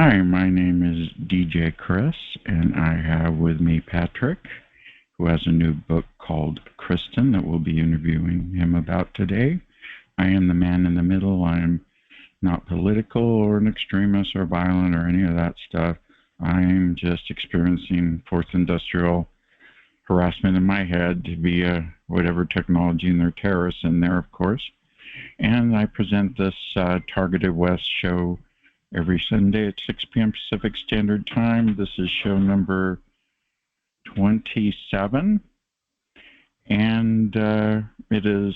Hi, my name is DJ Chris, and I have with me Patrick, who has a new book called Kristen that we'll be interviewing him about today. I am the man in the middle. I'm not political or an extremist or violent or any of that stuff. I'm just experiencing fourth industrial harassment in my head via whatever technology, and they're terrorists in there, of course. And I present this Targeted West show every Sunday at 6 p.m. Pacific Standard Time. This is show number 27, and it is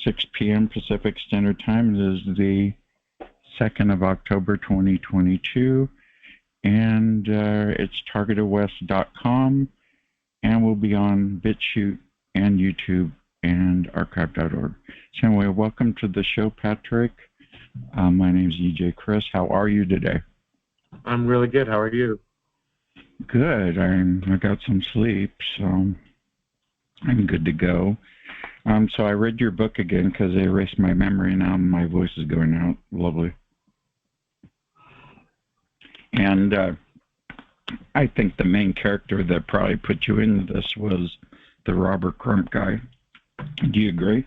6 p.m. Pacific Standard Time. It is the 2nd of October, 2022, and it's TargetedWest.com, and we'll be on BitChute and YouTube and archive.org. So anyway, welcome to the show, Patrick. My name's EJ Chris. How are you today? I'm really good. How are you? Good. I got some sleep, so I'm good to go. So I read your book again because they erased my memory. Now my voice is going out. Lovely. And I think the main character that probably put you into this was the Robert Crump guy. Do you agree?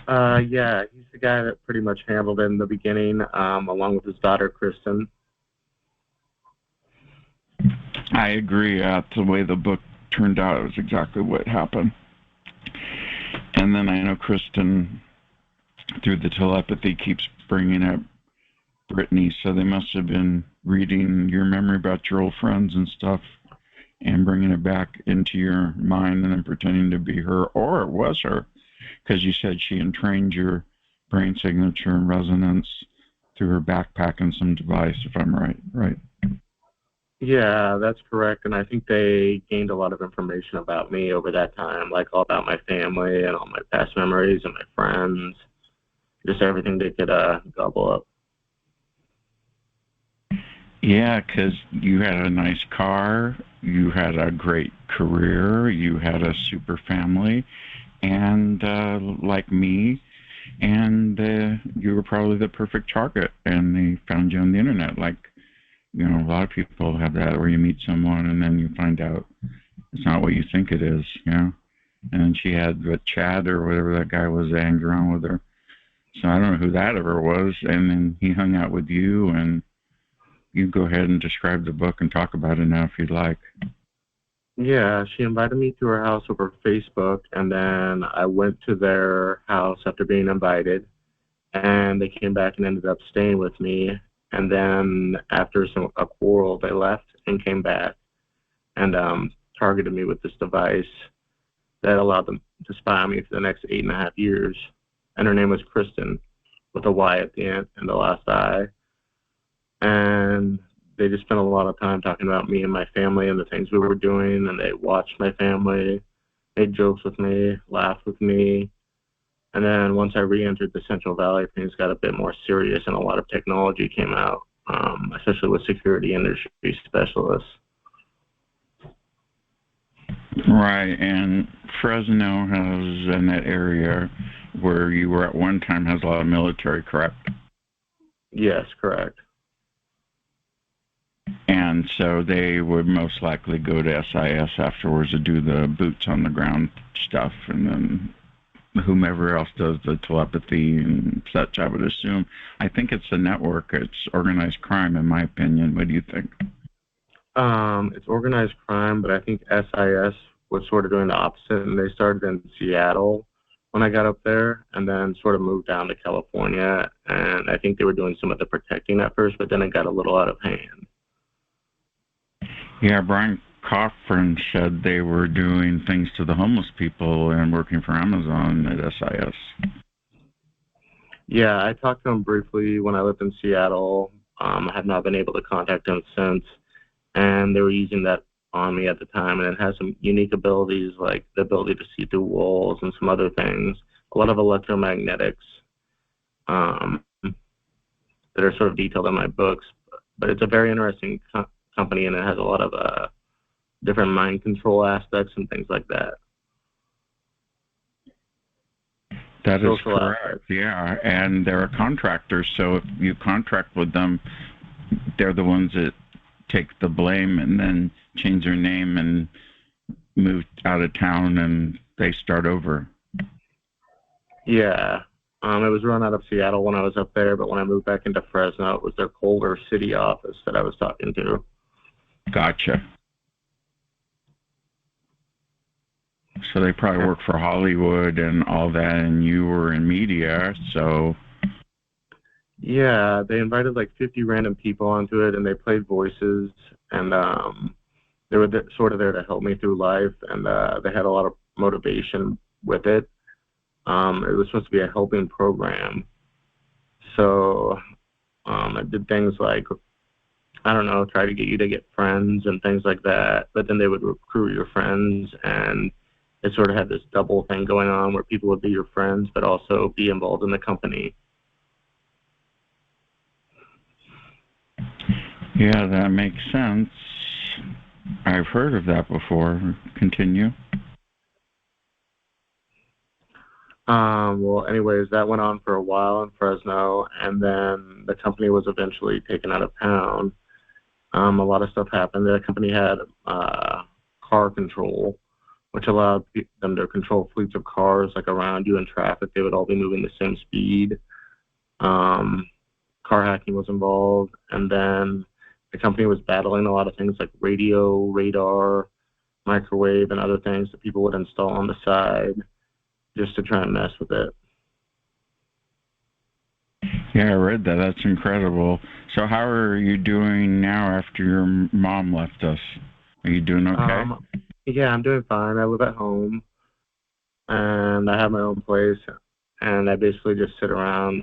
Yeah, he's the guy that pretty much handled it in the beginning, along with his daughter, Kristen. I agree. The way the book turned out, it was exactly what happened. And then I know Kristen, through the telepathy, keeps bringing up Brittany, so they must have been reading your memory about your old friends and stuff and bringing it back into your mind and then pretending to be her, or it was her, because you said she entrained your brain signature and resonance through her backpack and some device, if I'm right? Yeah, that's correct. And I think they gained a lot of information about me over that time, like all about my family and all my past memories and my friends, just everything they could gobble up. Yeah, because you had a nice car, you had a great career, you had a super family, and like me, and you were probably the perfect target, and they found you on the internet. Like, you know, a lot of people have that, where you meet someone and then you find out it's not what you think it is, you know. And then she had the Chad or whatever that guy was that hanged around with her. So I don't know who that ever was. And then he hung out with you, and you go ahead and describe the book and talk about it now if you'd like. Yeah, she invited me to her house over Facebook, and then I went to their house after being invited, and they came back and ended up staying with me. And then after a quarrel, they left and came back and targeted me with this device that allowed them to spy on me for the next 8.5 years. And her name was Kristen, with a Y at the end and the last I. And they just spent a lot of time talking about me and my family and the things we were doing. And they watched my family, made jokes with me, laughed with me. And then once I re-entered the Central Valley, things got a bit more serious, and a lot of technology came out, especially with security industry specialists. Right, and Fresno has, in that area where you were at one time, has a lot of military, correct? Yes, correct. And so they would most likely go to SIS afterwards to do the boots on the ground stuff, and then whomever else does the telepathy and such, I would assume. I think it's a network. It's organized crime, in my opinion. What do you think? It's organized crime, but I think SIS was sort of doing the opposite, and they started in Seattle when I got up there, and then sort of moved down to California, and I think they were doing some of the protecting at first, but then it got a little out of hand. Yeah, Brian Cochran said they were doing things to the homeless people and working for Amazon at SIS. Yeah, I talked to him briefly when I lived in Seattle. I have not been able to contact him since, and they were using that on me at the time, and it has some unique abilities, like the ability to see through walls and some other things, a lot of electromagnetics that are sort of detailed in my books. But it's a very interesting company, and it has a lot of different mind control aspects and things like that. That is correct, yeah. And they're a contractor, so if you contract with them, they're the ones that take the blame and then change their name and move out of town and they start over. Yeah. It was run out of Seattle when I was up there, but when I moved back into Fresno, it was their Culver City office that I was talking to. Gotcha. So they probably work for Hollywood and all that, and you were in media, so... Yeah, they invited like 50 random people onto it, and they played voices, and they were sort of there to help me through life, and they had a lot of motivation with it. It was supposed to be a helping program. So I did things like, I don't know, try to get you to get friends and things like that. But then they would recruit your friends, and it sort of had this double thing going on where people would be your friends, but also be involved in the company. Yeah, that makes sense. I've heard of that before. Continue. Well, anyways, that went on for a while in Fresno, and then the company was eventually taken out of town. A lot of stuff happened. The company had car control, which allowed them to control fleets of cars like around you in traffic. They would all be moving the same speed. Um, Car hacking was involved, and then the company was battling a lot of things like radio, radar, microwave, and other things that people would install on the side just to try and mess with it. Yeah, I read that. That's incredible. So how are you doing now after your mom left us? Are you doing okay? Yeah, I'm doing fine. I live at home, and I have my own place, and I basically just sit around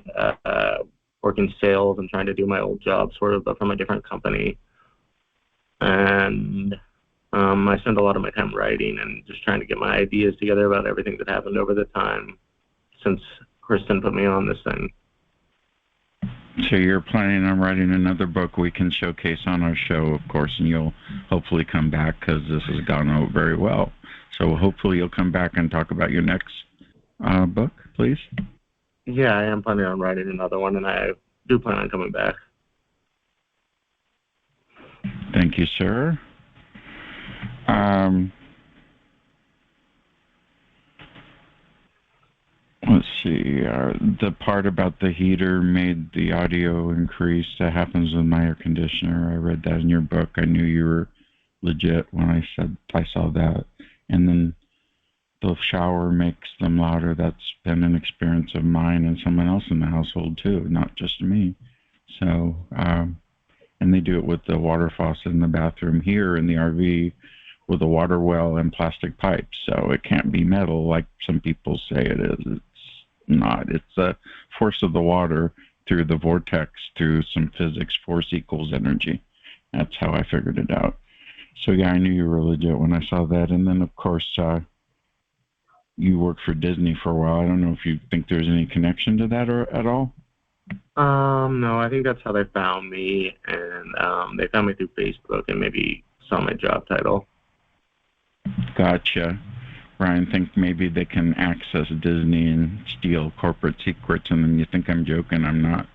working sales and trying to do my old job, sort of, but from a different company. And I spend a lot of my time writing and just trying to get my ideas together about everything that happened over the time since Kristen put me on this thing. So you're planning on writing another book we can showcase on our show, of course, and you'll hopefully come back because this has gone out very well. So hopefully you'll come back and talk about your next book, please. Yeah, I am planning on writing another one, and I do plan on coming back. Thank you, sir. Let's see. The part about the heater made the audio increase. That happens with my air conditioner. I read that in your book. I knew you were legit when I said I saw that. And then the shower makes them louder. That's been an experience of mine and someone else in the household too, not just me. So, and they do it with the water faucet in the bathroom here in the RV with a water well and plastic pipes. So it can't be metal like some people say it is. It's not. It's a force of the water through the vortex, through some physics. Force equals energy. That's how I figured it out. So yeah, I knew you were legit when I saw that. And then of course, you worked for Disney for a while. I don't know if you think there's any connection to that or at all. No, I think that's how they found me, and they found me through Facebook and maybe saw my job title. Gotcha. Ryan, think maybe they can access Disney and steal corporate secrets, and then you think I'm joking. I'm not.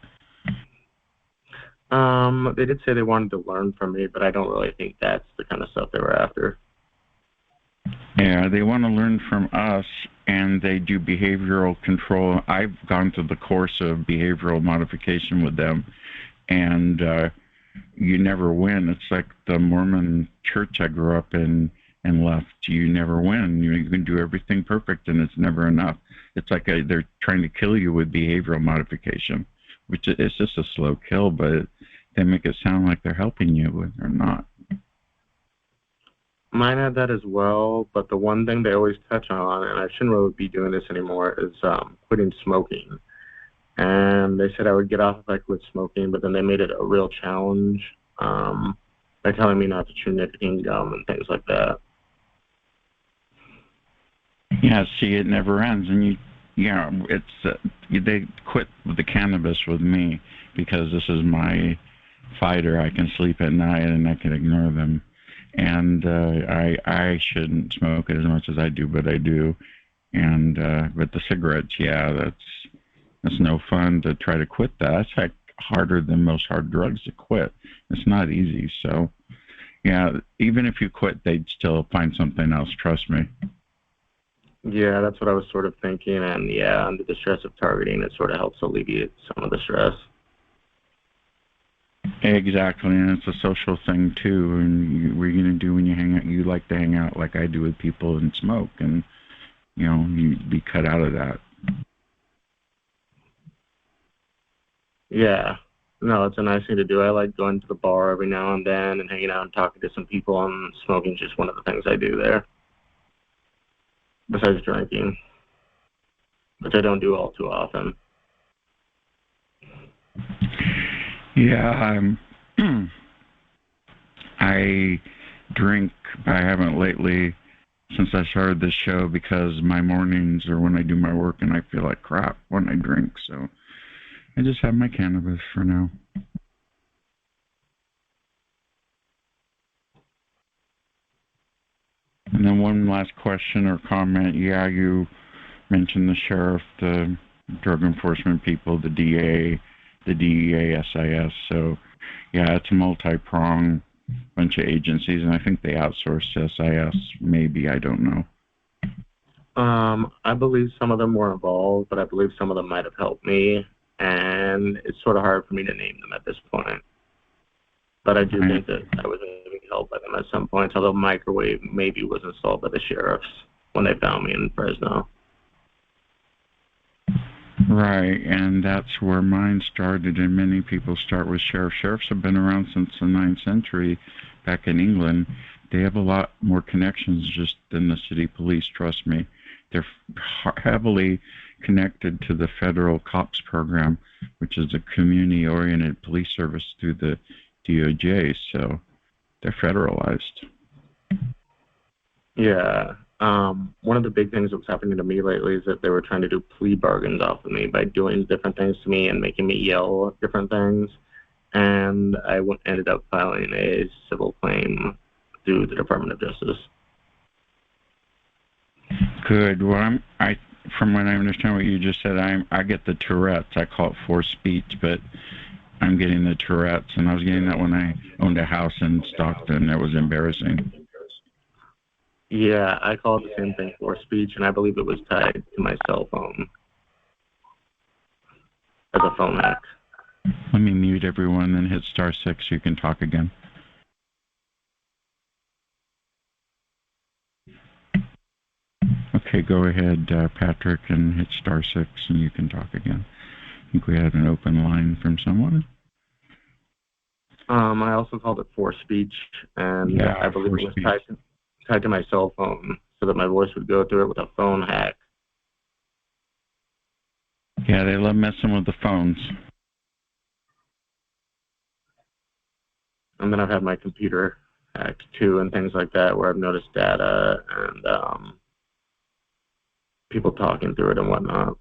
They did say they wanted to learn from me, but I don't really think that's the kind of stuff they were after. Yeah, they want to learn from us, and they do behavioral control. I've gone through the course of behavioral modification with them, and you never win. It's like the Mormon church I grew up in and left. You never win. You can do everything perfect, and it's never enough. It's like they're trying to kill you with behavioral modification, which is just a slow kill, but they make it sound like they're helping you when they're not. Mine had that as well, but the one thing they always touch on, and I shouldn't really be doing this anymore, is quitting smoking. And they said I would get off if I quit smoking, but then they made it a real challenge by telling me not to chew nicotine gum and things like that. Yeah, see, it never ends, and it's they quit the cannabis with me because this is my fighter. I can sleep at night and I can ignore them. And I shouldn't smoke it as much as I do, but I do. And but the cigarettes, yeah, that's no fun to try to quit that. It's like harder than most hard drugs to quit. It's not easy. So, yeah, even if you quit, they'd still find something else. Trust me. Yeah, that's what I was sort of thinking. And yeah, under the stress of targeting, it sort of helps alleviate some of the stress. Exactly, and it's a social thing too. And what are you gonna do when you hang out? You like to hang out like I do with people and smoke, and you be cut out of that. Yeah. No, it's a nice thing to do. I like going to the bar every now and then and hanging out and talking to some people, and smoking's just one of the things I do there, besides drinking, which I don't do all too often. Yeah, I drink, but I haven't lately since I started this show because my mornings are when I do my work and I feel like crap when I drink. So I just have my cannabis for now. And then one last question or comment. Yeah, you mentioned the sheriff, the drug enforcement people, the DA, the DEA, SIS. So yeah, it's a multi-pronged bunch of agencies, and I think they outsource to SIS. Maybe, I don't know. I believe some of them were involved, but I believe some of them might have helped me, and it's sort of hard for me to name them at this point. But I do think that I was being helped by them at some point, although microwave maybe was installed by the sheriffs when they found me in Fresno. Right, and that's where mine started, and many people start with sheriffs. Sheriffs have been around since the 9th century back in England. They have a lot more connections just than the city police, trust me. They're heavily connected to the federal COPS program, which is a community-oriented police service through the DOJ, so they're federalized. Yeah. One of the big things that was happening to me lately is that they were trying to do plea bargains off of me by doing different things to me and making me yell at different things. And I ended up filing a civil claim through the Department of Justice. Good. Well, from what I understand what you just said, I get the Tourette's. I call it forced speech, but I'm getting the Tourette's, and I was getting that when I owned a house in Stockton. That was embarrassing. Yeah, I call it the same thing, forced speech, and I believe it was tied to my cell phone as a phone hack. Let me mute everyone and hit *6 so you can talk again. Okay, go ahead, Patrick, and hit *6 and you can talk again. I think we had an open line from someone. I also called it forced speech, and yeah, I believe it was tied to my cell phone so that my voice would go through it with a phone hack. Yeah, they love messing with the phones. And then I've had my computer hacked too, and things like that, where I've noticed data and people talking through it and whatnot.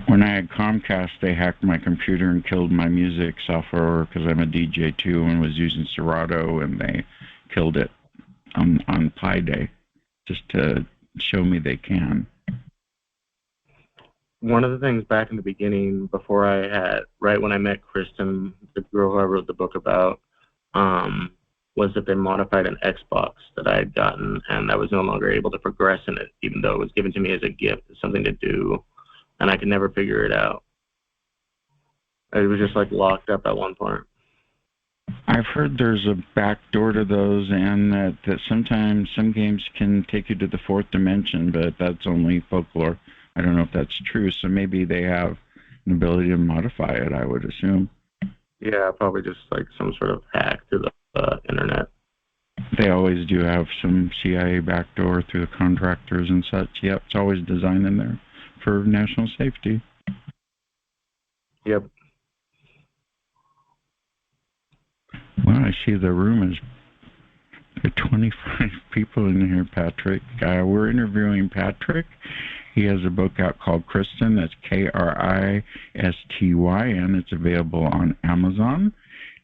When I had Comcast, they hacked my computer and killed my music software because I'm a DJ too and was using Serato, and they killed it on Pi Day just to show me they can. One of the things back in the beginning, before right when I met Kristen, the girl who I wrote the book about, was that they modified an Xbox that I had gotten, and I was no longer able to progress in it, even though it was given to me as a gift, as something to do, and I could never figure it out. It was just like locked up at one point. I've heard there's a back door to those, and that sometimes some games can take you to the fourth dimension, but that's only folklore. I don't know if that's true, so maybe they have an ability to modify it, I would assume. Yeah, probably just like some sort of hack through the internet. They always do have some CIA backdoor through the contractors and such. Yep, it's always designed in there for national safety. Yep. Well, I see the room is 25 people in here, Patrick. We're interviewing Patrick. He has a book out called Kristen. That's Kristyn. It's available on Amazon,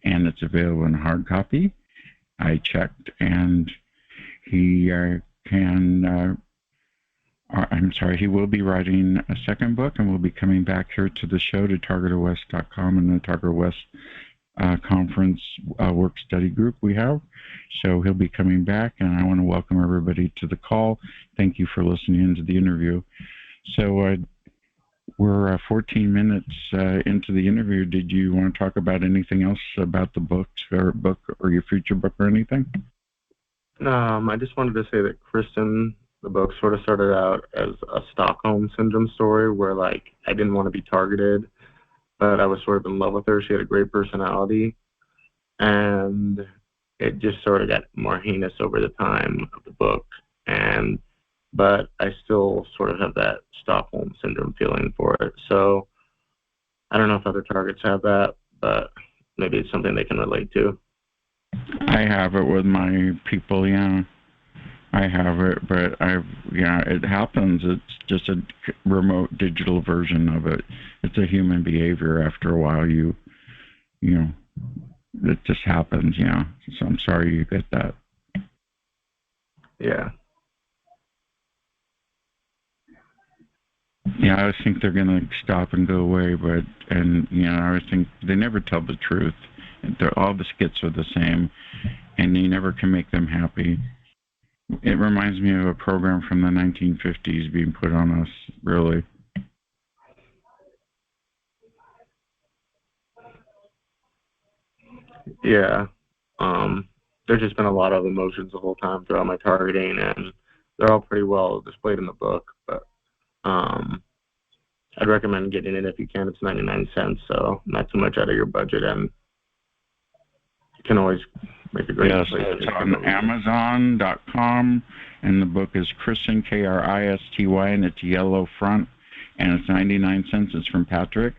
and it's available in hard copy. I checked, and he can I'm sorry, he will be writing a second book and will be coming back here to the show, to TargetedWest.com and the TargetedWest conference work study group we have. So he'll be coming back, and I want to welcome everybody to the call. Thank you for listening to the interview. So we're 14 minutes into the interview. Did you want to talk about anything else about the books or your future book or anything? I just wanted to say that Kristen, the book, sort of started out as a Stockholm Syndrome story where, like, I didn't want to be targeted, but I was sort of in love with her. She had a great personality, and it just sort of got more heinous over the time of the book. But I still sort of have that Stockholm Syndrome feeling for it. So I don't know if other targets have that, but maybe it's something they can relate to. I have it with my people, yeah. I have it, but it happens. It's just a remote digital version of it. It's a human behavior. After a while, you know, it just happens, yeah. So I'm sorry you get that. Yeah. Yeah, I always think they're going to stop and go away, I always think they never tell the truth. All the skits are the same, and you never can make them happy. It reminds me of a program from the 1950s being put on us, really. Yeah. There's just been a lot of emotions the whole time throughout my targeting, and they're all pretty well displayed in the book. But I'd recommend getting it if you can. It's 99 cents, so not too much out of your budget, and you can always make a great place. It's on Amazon.com, and the book is Kristen, Kristy, and it's yellow front, and it's 99 cents. It's from Patrick,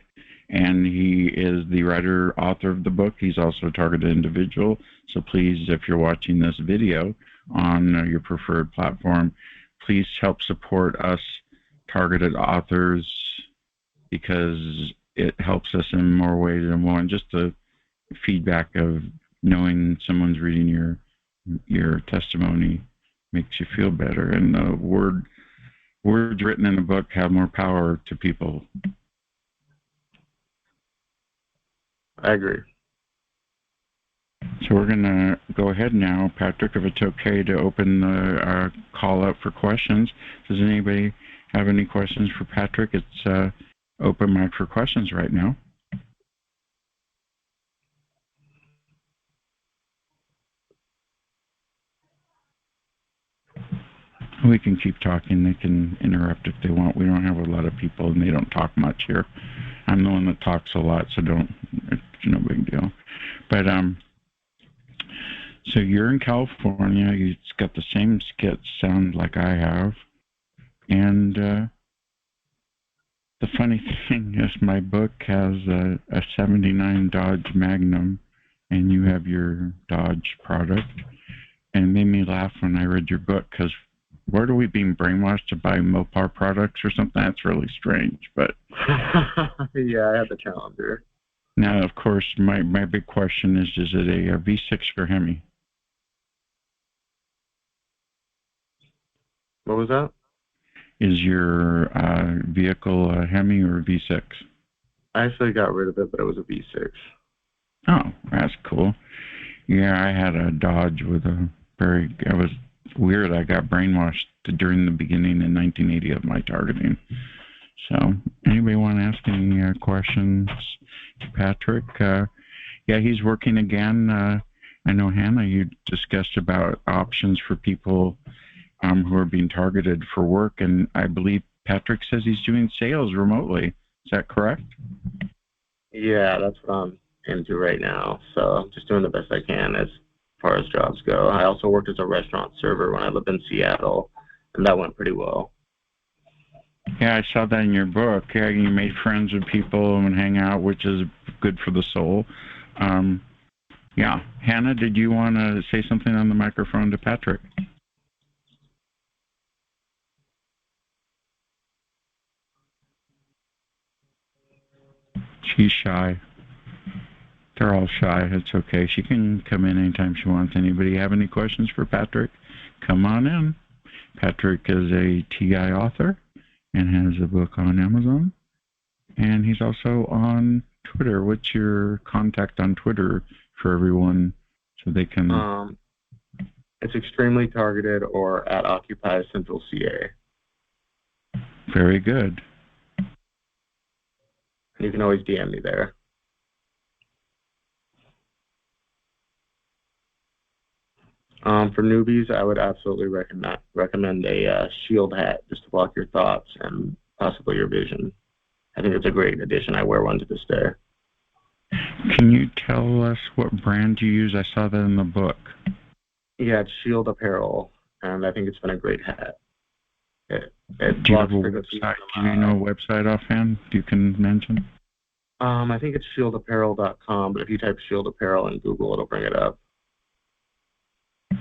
and he is the writer, author of the book. He's also a targeted individual. So please, if you're watching this video on your preferred platform, please help support us targeted authors, because it helps us in more ways than one. Just the feedback of knowing someone's reading your testimony makes you feel better. And the words written in a book have more power to people. I agree. So we're going to go ahead now, Patrick, if it's okay to open the call up for questions. Does anybody have any questions for Patrick? It's open mic for questions right now. We can keep talking. They can interrupt if they want. We don't have a lot of people, and they don't talk much here. I'm the one that talks a lot, so it's no big deal. But so you're in California. You've got the same skits sound like I have, and the funny thing is, my book has a 79 Dodge Magnum, and you have your Dodge product, and it made me laugh when I read your book, because where are we being brainwashed to buy Mopar products or something? That's really strange, but... Yeah, I have the Challenger. Now, of course, my big question is it a V6 or Hemi? What was that? Is your vehicle a Hemi or a V6? I actually got rid of it, but it was a V6. Oh, that's cool. Yeah, I had a Dodge with it was weird. I got brainwashed during the beginning in 1980 of my targeting. So, anybody want to ask any questions to Patrick? Yeah, he's working again. I know, Hannah, you discussed about options for people who are being targeted for work, and I believe Patrick says he's doing sales remotely. Is that correct? Yeah, that's what I'm into right now. So I'm just doing the best I can as far as jobs go. I also worked as a restaurant server when I lived in Seattle, and that went pretty well. Yeah, I saw that in your book. Yeah, you made friends with people and hang out, which is good for the soul. Yeah. Hannah, did you want to say something on the microphone to Patrick? She's shy. They're all shy. It's okay. She can come in anytime she wants. Anybody have any questions for Patrick? Come on in. Patrick is a TI author and has a book on Amazon. And he's also on Twitter. What's your contact on Twitter for everyone so they can... It's extremely targeted or at Occupy Central CA. Very good. You can always DM me there. For newbies, I would absolutely recommend a shield hat just to block your thoughts and possibly your vision. I think it's a great addition. I wear one to this day. Can you tell us what brand you use? I saw that in the book. Yeah, it's Shield Apparel, and I think it's been a great hat. It Do you have a website? Do you know a website offhand you can mention? I think it's shieldapparel.com, but if you type Shield Apparel in Google, it'll bring it up.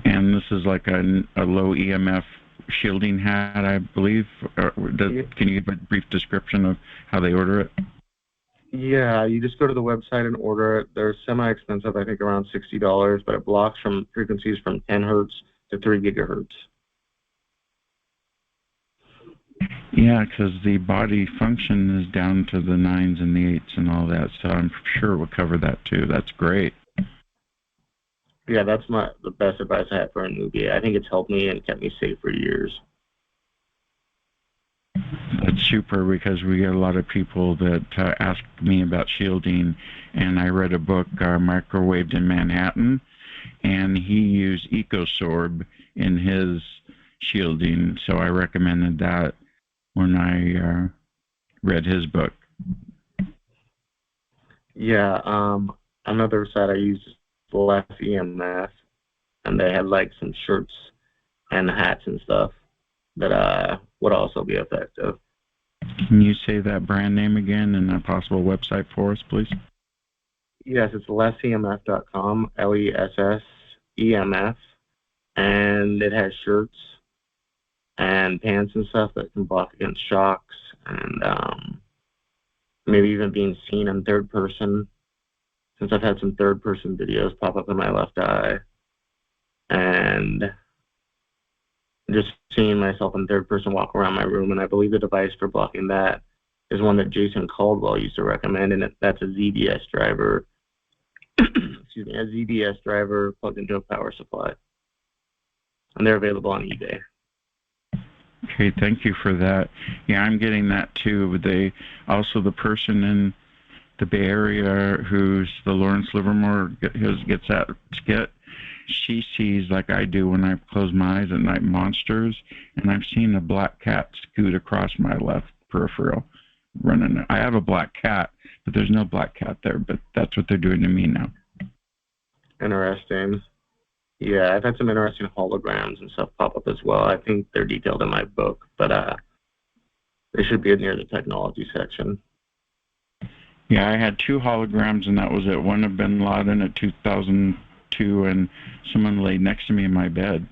And this is like a low EMF shielding hat, I believe. Can you give a brief description of how they order it? Yeah, you just go to the website and order it. They're semi-expensive, I think around $60, but it blocks from frequencies from 10 hertz to 3 gigahertz. Yeah, because the body function is down to the 9s and the 8s and all that, so I'm sure we'll cover that too. That's great. Yeah, that's the best advice I have for a newbie. I think it's helped me and kept me safe for years. That's super, because we get a lot of people that ask me about shielding, and I read a book, Microwaved in Manhattan, and he used EcoSorb in his shielding, so I recommended that when I read his book. Yeah, another site I used is Less EMF, and they had like some shirts and hats and stuff that would also be effective. Can you say that brand name again and a possible website for us, please? Yes, it's lessemf.com, LESSEMF, and it has shirts and pants and stuff that can block against shocks and maybe even being seen in third person, since I've had some third person videos pop up in my left eye, and just seeing myself in third person walk around my room. And I believe the device for blocking that is one that Jason Caldwell used to recommend, and that's a ZDS driver. Excuse me, a ZDS driver plugged into a power supply, and they're available on eBay. Okay, thank you for that. Yeah, I'm getting that too. But also the person in the Bay Area who's the Lawrence Livermore gets that skit. She sees, like I do when I close my eyes at night, monsters, and I've seen a black cat scoot across my left peripheral running. I have a black cat, but there's no black cat there, but that's what they're doing to me now. Interesting. Yeah, I've had some interesting holograms and stuff pop up as well. I think they're detailed in my book, but they should be near the technology section. Yeah, I had 2 holograms, and that was it. One of Bin Laden at 2002, and someone laid next to me in my bed,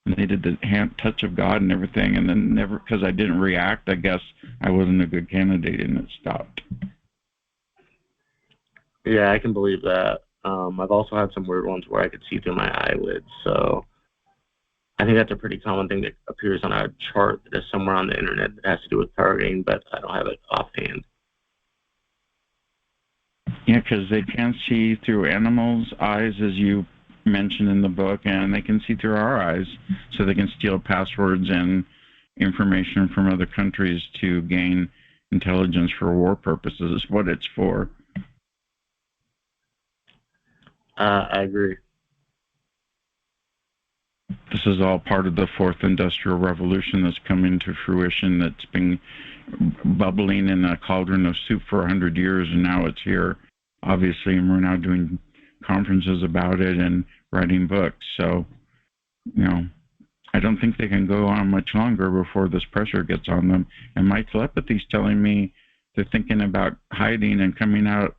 and they did the hand touch of God and everything, and then never, because I didn't react, I guess I wasn't a good candidate, and it stopped. Yeah, I can believe that. I've also had some weird ones where I could see through my eyelids, so I think that's a pretty common thing that appears on a chart that is somewhere on the internet that has to do with targeting, but I don't have it offhand. Yeah, because they can see through animals' eyes, as you mentioned in the book, and they can see through our eyes, so they can steal passwords and information from other countries to gain intelligence for war purposes, is what it's for. I agree. This is all part of the 4th Industrial Revolution that's coming to fruition, that's been bubbling in a cauldron of soup for 100 years, and now it's here, obviously, and we're now doing conferences about it and writing books. So, I don't think they can go on much longer before this pressure gets on them. And my telepathy's telling me they're thinking about hiding and coming out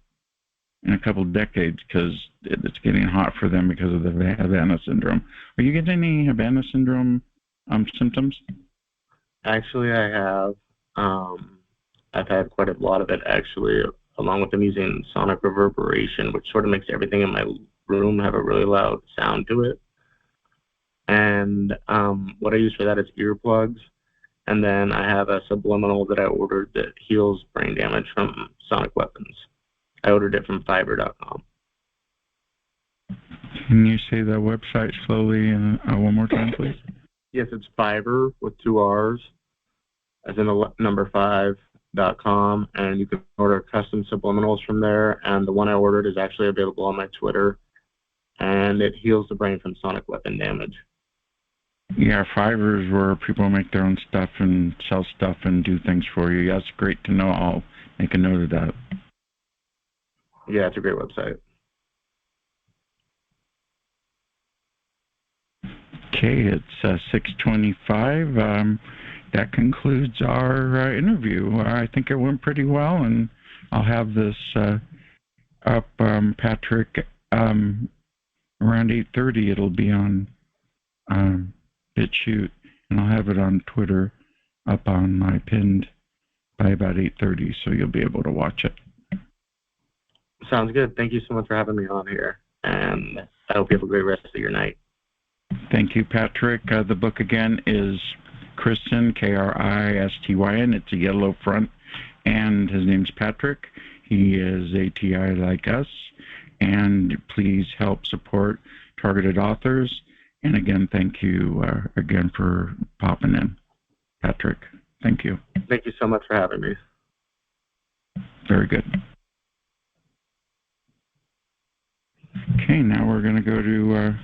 in a couple of decades, because it's getting hot for them because of the Havana syndrome. Are you getting any Havana syndrome symptoms? Actually, I have. I've had quite a lot of it, actually, along with them using sonic reverberation, which sort of makes everything in my room have a really loud sound to it. And what I use for that is earplugs. And then I have a subliminal that I ordered that heals brain damage from sonic weapons. I ordered it from fiverr.com. Can you say the website slowly one more time, please? Yes, it's Fiverr with 2 R's, as in the number 5.com, and you can order custom subliminals from there. And the one I ordered is actually available on my Twitter, and it heals the brain from sonic weapon damage. Yeah, Fiverr is where people make their own stuff and sell stuff and do things for you. That's great to know. I'll make a note of that. Yeah, it's a great website. Okay, it's 6:25. That concludes our interview. I think it went pretty well, and I'll have this up, Patrick, around 8:30. It'll be on BitChute, and I'll have it on Twitter up on my pinned by about 8:30, so you'll be able to watch it. Sounds good. Thank you so much for having me on here, and I hope you have a great rest of your night. Thank you, Patrick. The book again is Kristyn, Kristyn. It's a yellow front, and his name's Patrick. He is ATI like us, and please help support targeted authors. And again, thank you again for popping in, Patrick. Thank you. Thank you so much for having me. Very good. Okay, now we're going to go to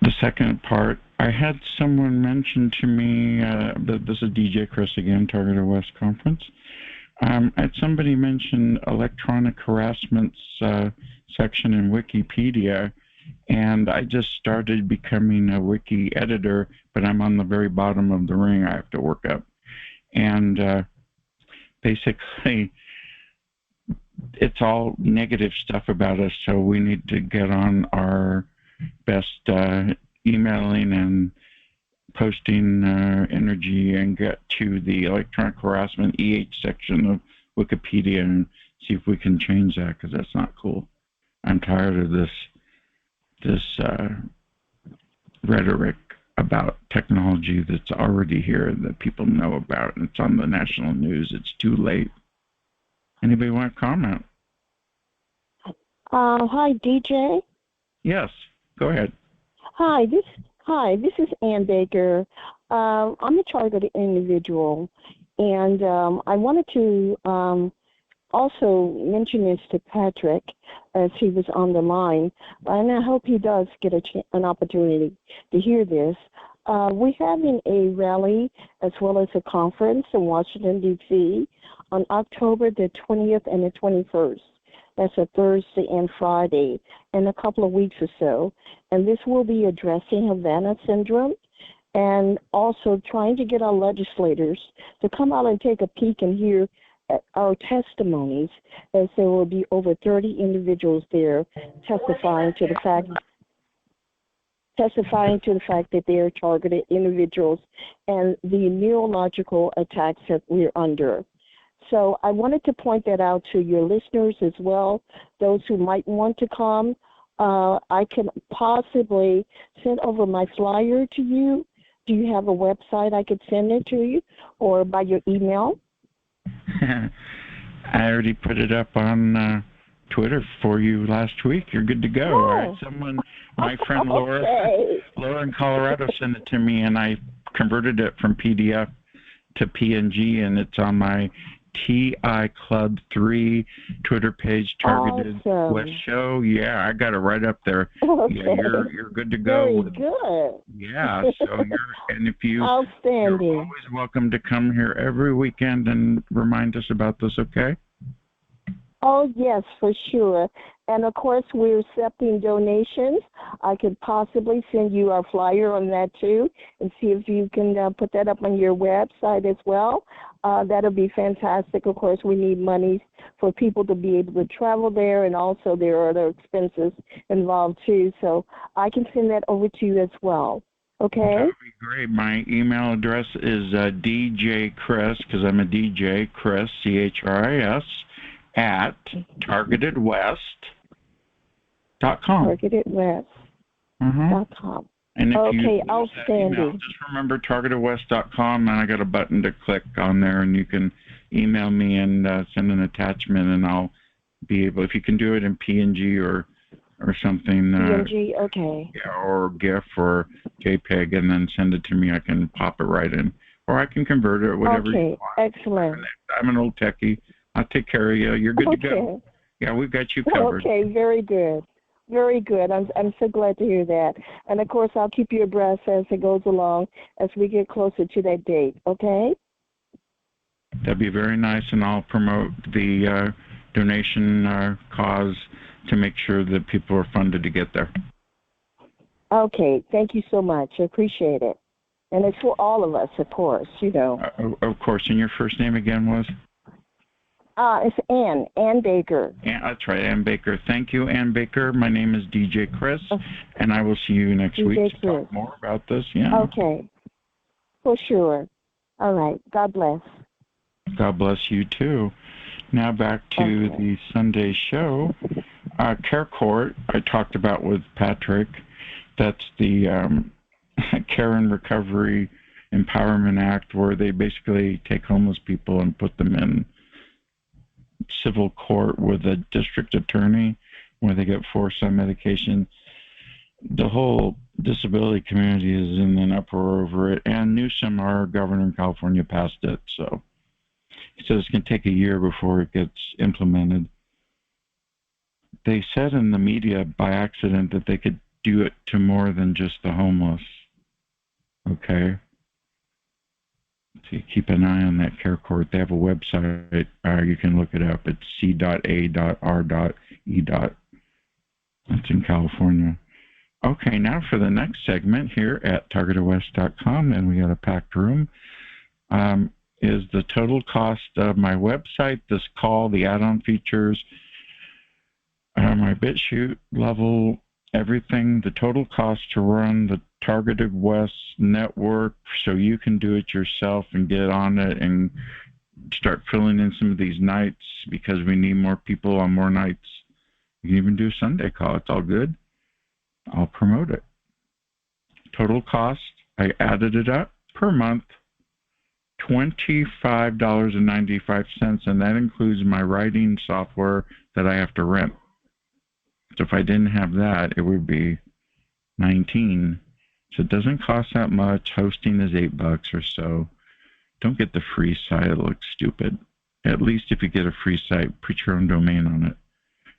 the second part. I had someone mention to me, this is DJ Chris again, Targeted West Conference. I had somebody mention electronic harassment section in Wikipedia, and I just started becoming a wiki editor, but I'm on the very bottom of the ring. I have to work up. And basically, it's all negative stuff about us, so we need to get on our best emailing and posting energy and get to the electronic harassment section of Wikipedia and see if we can change that, because that's not cool. I'm tired of this rhetoric about technology that's already here that people know about, and it's on the national news. It's too late. Anybody want to comment? Hi, DJ. Yes, go ahead. Hi, this is Ann Baker. I'm a targeted individual, and I wanted to also mention this to Patrick as he was on the line, and I hope he does get an opportunity to hear this. We're having a rally as well as a conference in Washington, D.C. on October the 20th and the 21st. That's a Thursday and Friday in a couple of weeks or so. And this will be addressing Havana syndrome and also trying to get our legislators to come out and take a peek and hear our testimonies, as there will be over 30 individuals there testifying to the fact that they are targeted individuals and the neurological attacks that we're under. So I wanted to point that out to your listeners as well, those who might want to come. I can possibly send over my flyer to you. Do you have a website I could send it to you, or by your email? I already put it up on Twitter for you last week. You're good to go. Oh. All right, someone, my friend Laura, Okay. Laura in Colorado sent it to me, and I converted it from PDF to PNG, and it's on my TI Club 3 Twitter page, Targeted West Show. Yeah, I got it right up there. Okay. Yeah, you're good to go. Very good. Yeah, so you're Outstanding. always welcome to come here every weekend and remind us about this, okay? Oh, yes, for sure. And, of course, we're accepting donations. I could possibly send you our flyer on that, too, and see if you can put that up on your website as well. That'll be fantastic. Of course, we need money for people to be able to travel there, and also there are other expenses involved, too. So I can send that over to you as well. Okay? That would be great. My email address is DJ Chris, because I'm a DJ, Chris, CHRIS, at TargetedWest, .com. TargetedWest.com. And if okay, you lose outstanding. that email, just remember TargetedWest.com, and I got a button to click on there, and you can email me and send an attachment, and I'll be able, if you can do it in PNG or something. PNG, okay. Yeah, or GIF or JPEG, and then send it to me. I can pop it right in, or I can convert it, whatever you want. Excellent. I'm an old techie. I'll take care of you. You're good to go. Yeah, we've got you covered. Okay, very good. Very good. I'm so glad to hear that. And, of course, I'll keep you abreast as it goes along as we get closer to that date, okay? That'd be very nice, and I'll promote the donation cause to make sure that people are funded to get there. Okay, thank you so much. I appreciate it. And it's for all of us, of course, you know. Of course. And your first name again was? It's Ann Baker. That's right, Ann Baker. Thank you, Ann Baker. My name is DJ Chris, and I will see you next week to talk more about this. Yeah. Okay, for sure. All right. God bless. God bless you, too. Now back to the Sunday show. Care Court, I talked about with Patrick. That's the Care and Recovery Empowerment Act, where they basically take homeless people and put them in civil court with a district attorney where they get forced on medication. The whole disability community is in an uproar over it, and Newsom, our governor in California, passed it. So he says it's going to take a year before it gets implemented. They said in the media by accident that they could do it to more than just the homeless. Okay? So you keep an eye on that Care Court. They have a website. You can look it up. It's c.a.r.e. That's in California. Okay, now for the next segment here at TargetedWest.com, and we got a packed room, is the total cost of my website, this call, the add-on features, my BitChute level, everything, the total cost to run the Targeted West network so you can do it yourself and get on it and start filling in some of these nights because we need more people on more nights. You can even do a Sunday call. It's all good. I'll promote it. Total cost, I added it up per month, $25.95, and that includes my writing software that I have to rent. So if I didn't have that, it would be $19. So it doesn't cost that much. Hosting is $8 or so. Don't get the free site. It looks stupid. At least if you get a free site, put your own domain on it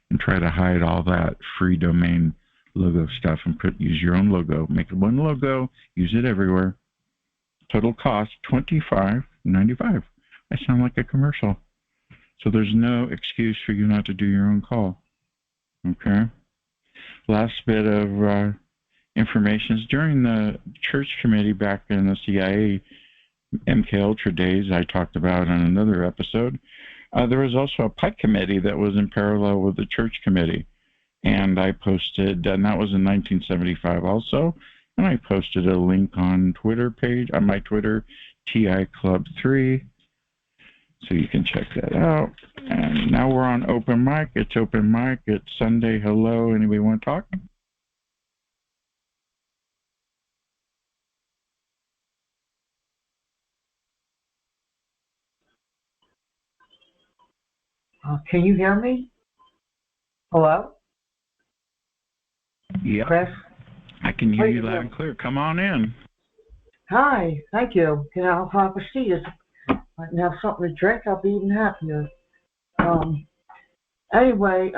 and try to hide all that free domain logo stuff and use your own logo. Make it one logo. Use it everywhere. Total cost, $25.95. I sound like a commercial. So there's no excuse for you not to do your own call. Okay? Last bit of information is during the church committee back in the CIA MK Ultra days I talked about on another episode. There was also a PIKE committee that was in parallel with the church committee. And I posted, and that was in 1975 also, and I posted a link on Twitter page, on my Twitter, TI Club 3, so you can check that out. And now we're on open mic. It's open mic. It's Sunday. Hello. Anybody want to talk? Can you hear me? Hello? Yeah. Chris? I can hear you loud and clear. Come on in. Hi, thank you. Can I have a seat? If I can have something to drink, I'll be even happier. Anyway,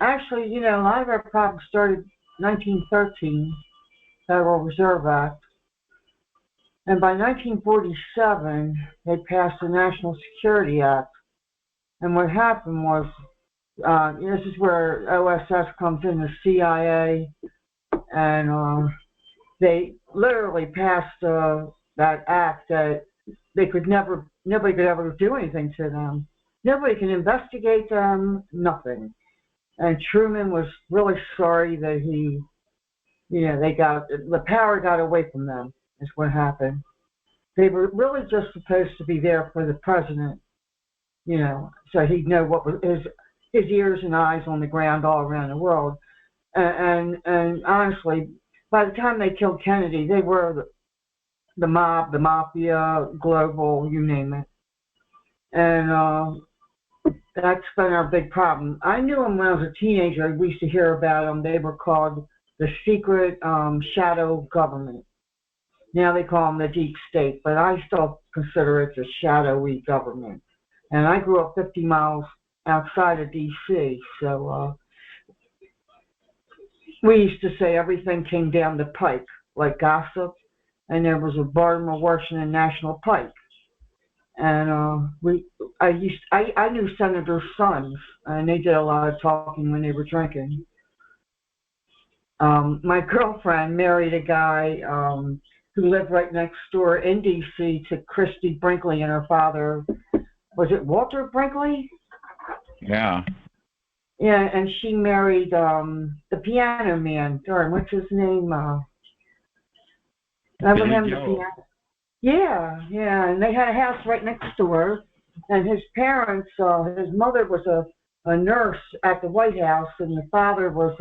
actually, you know, a lot of our problems started in 1913, Federal Reserve Act. And by 1947, they passed the National Security Act. And what happened was, this is where OSS comes in, the CIA, and they literally passed that act that nobody could ever do anything to them. Nobody can investigate them, nothing. And Truman was really sorry that the power got away from them, is what happened. They were really just supposed to be there for the president, so he'd know what was his ears and eyes on the ground all around the world. And honestly, by the time they killed Kennedy, they were the mob, the mafia, global, you name it. And that's been our big problem. I knew them when I was a teenager. We used to hear about them. They were called the secret shadow government. Now they call them the deep state, but I still consider it the shadowy government. And I grew up 50 miles outside of D.C., so we used to say everything came down the pike, like gossip, and there was a Baltimore, Washington National Pike. And I knew senators' sons, and they did a lot of talking when they were drinking. My girlfriend married a guy who lived right next door in D.C. to Christy Brinkley, and her father, was it Walter Brinkley? Yeah. Yeah, and she married the piano man. Darn, what's his name? Remember Billy him, the Joel. piano? Yeah, and they had a house right next door. And his parents, his mother was a nurse at the White House, and the father was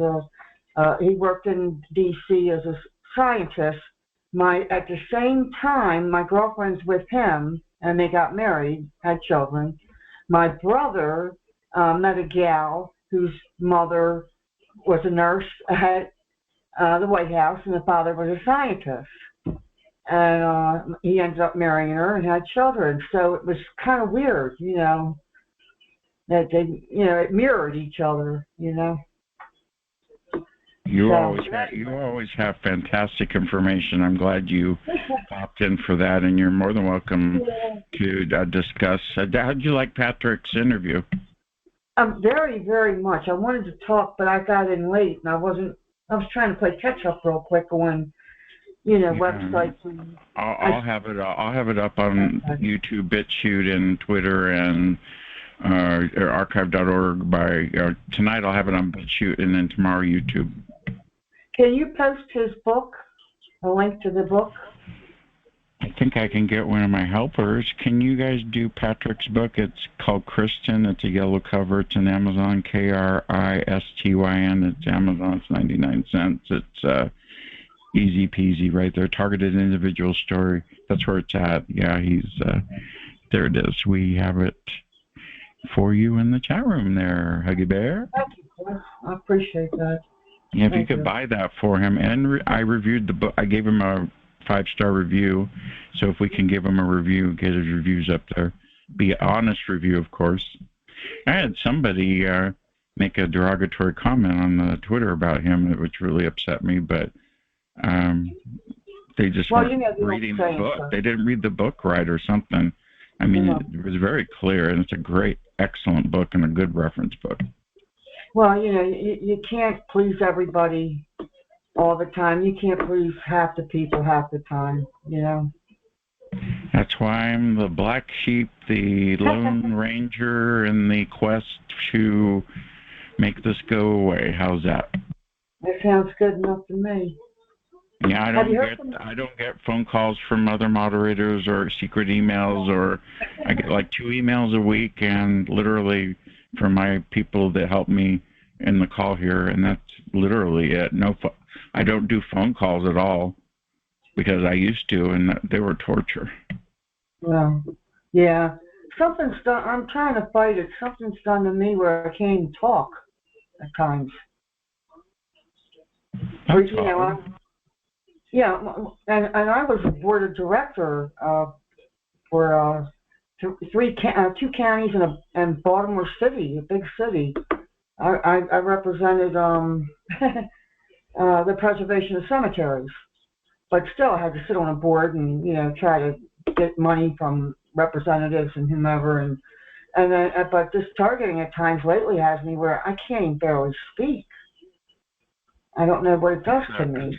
he worked in D.C. as a scientist. At the same time, my girlfriend's with him, and they got married, had children. My brother met a gal whose mother was a nurse at the White House, and the father was a scientist. And he ended up marrying her and had children. So it was kind of weird, that they, it mirrored each other, You always have fantastic information. I'm glad you popped in for that, and you're more than welcome to discuss. How'd you like Patrick's interview? Very, very much. I wanted to talk, but I got in late, and I was trying to play catch up real quick on, websites. And I'll have it up on YouTube, BitChute, and Twitter, and archive.org by tonight. I'll have it on BitChute, and then tomorrow YouTube. Can you post his book, a link to the book? I think I can get one of my helpers. Can you guys do Patrick's book? It's called Kristen. It's a yellow cover. It's on Amazon, Kristyn. It's Amazon. It's 99 cents. It's easy peasy right there. Targeted individual story. That's where it's at. Yeah, there it is. We have it for you in the chat room there, Huggy Bear. Thank you. I appreciate that. Yeah, if you could buy that for him. And I reviewed the book. I gave him a 5-star review. So if we can give him a review, get his reviews up there. Be an honest review, of course. I had somebody make a derogatory comment on the Twitter about him, which really upset me, but they just weren't reading the book. So. They didn't read the book right or something. I mean, it was very clear, and it's a great, excellent book and a good reference book. Well, you can't please everybody all the time. You can't please half the people half the time, That's why I'm the black sheep, the lone ranger, in the quest to make this go away. How's that? That sounds good enough to me. Yeah, I don't get phone calls from other moderators or secret emails, or I get like 2 emails a week, and literally from my people that help me in the call here, and that's literally it. I don't do phone calls at all because I used to, and they were torture. Well, yeah, something's done. I'm trying to fight it. Something's done to me where I can't even talk at times. Yeah, and I was a board of director for 2 counties and Baltimore City, a big city. I represented the preservation of cemeteries, but still I had to sit on a board and try to get money from representatives and whomever, and then but this targeting at times lately has me where I can't even barely speak. I don't know what it does to me.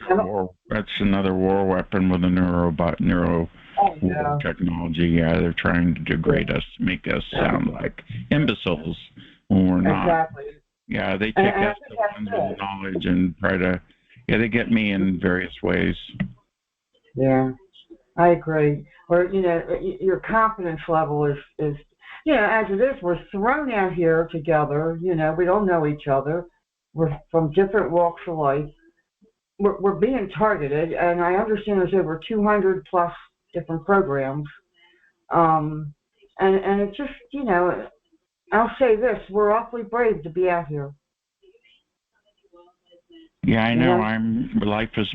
That's another war weapon with a neuro technology. Yeah, they're trying to degrade us, make us sound like imbeciles when we're not. Exactly. Yeah, they take us the ones with knowledge and try to. Yeah, they get me in various ways. Yeah, I agree. Or your confidence level is as it is. We're thrown out here together. We don't know each other. We're from different walks of life. We're being targeted, and I understand there's over 200 plus different programs. And it's just, I'll say this: we're awfully brave to be out here. Yeah, I know.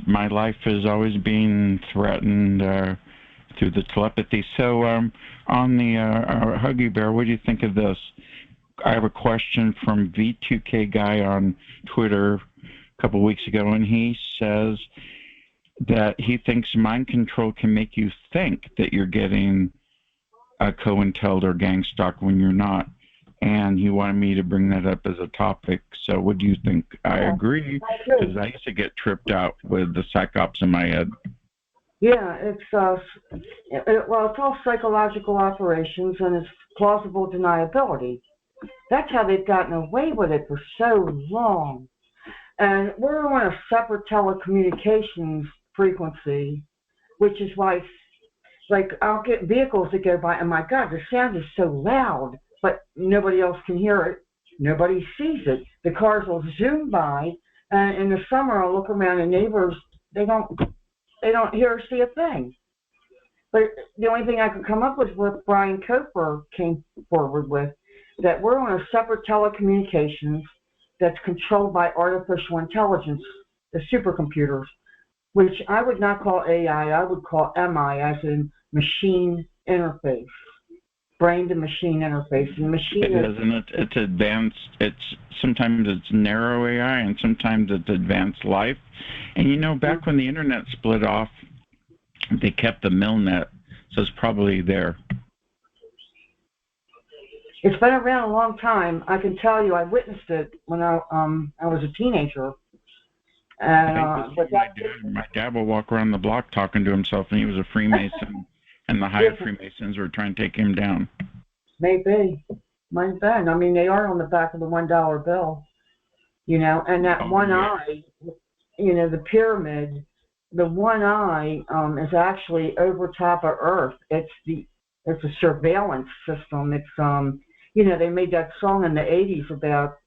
My life is always being threatened through the telepathy. So, on the Huggy Bear, what do you think of this? I have a question from V2K guy on Twitter a couple of weeks ago, and he says that he thinks mind control can make you think that you're getting a COINTEL or gang stalk when you're not. And he wanted me to bring that up as a topic. So what do you think? I agree, because I used to get tripped out with the psychops in my head. Yeah, it's all psychological operations, and it's plausible deniability. That's how they've gotten away with it for so long. And we're on a separate telecommunications frequency, which is why, like, I'll get vehicles that go by, and my God, the sound is so loud, but nobody else can hear it. Nobody sees it. The cars will zoom by, and in the summer I'll look around, and neighbors, they don't hear or see a thing. But the only thing I could come up with what Brian Koper came forward with, that we're on a separate telecommunications that's controlled by artificial intelligence, the supercomputers, which I would not call AI, I would call MI, as in machine interface, brain to machine interface. And machine it's advanced. Sometimes it's narrow AI, and sometimes it's advanced life. And back when the internet split off, they kept the MILNET, so it's probably there. It's been around a long time. I can tell you, I witnessed it when I was a teenager. And my dad will walk around the block talking to himself, and he was a Freemason, and the higher Freemasons were trying to take him down. Maybe. Might have been. I mean, they are on the back of the $1 bill, and that eye, the pyramid, the one eye is actually over top of Earth. It's a surveillance system. It's they made that song in the 80s about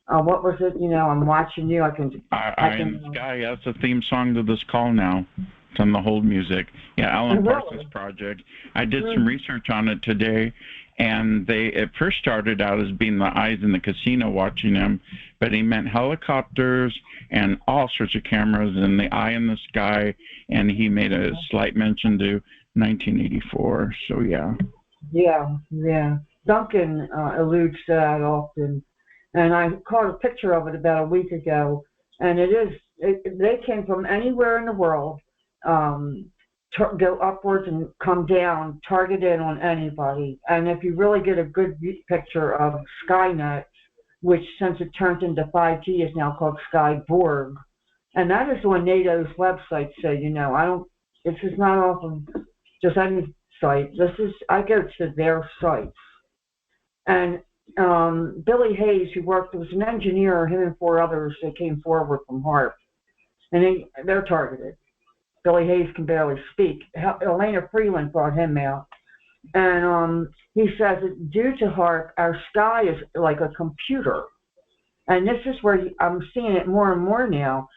what was it? I'm watching you. I can. In the Sky. That's the theme song to this call now. It's on the hold music. Yeah, Alan Parsons Project. I did some research on it today, and it first started out as being the eyes in the casino watching him, but he meant helicopters and all sorts of cameras and the eye in the sky, and he made a slight mention to 1984. So yeah. Yeah. Duncan alludes to that often, and I caught a picture of it about a week ago, and they came from anywhere in the world, go upwards and come down, targeted on anybody. And if you really get a good picture of Skynet, which since it turned into 5G is now called Skyborg, and that is on NATO's website. So this is not off of just any site. I go to their sites. And Billy Hayes, who was an engineer, him and 4 others, they came forward from HARP, and they're targeted. Billy Hayes can barely speak. Elena Freeland brought him out, and he says that due to HARP, our sky is like a computer, and this is where I'm seeing it more and more now.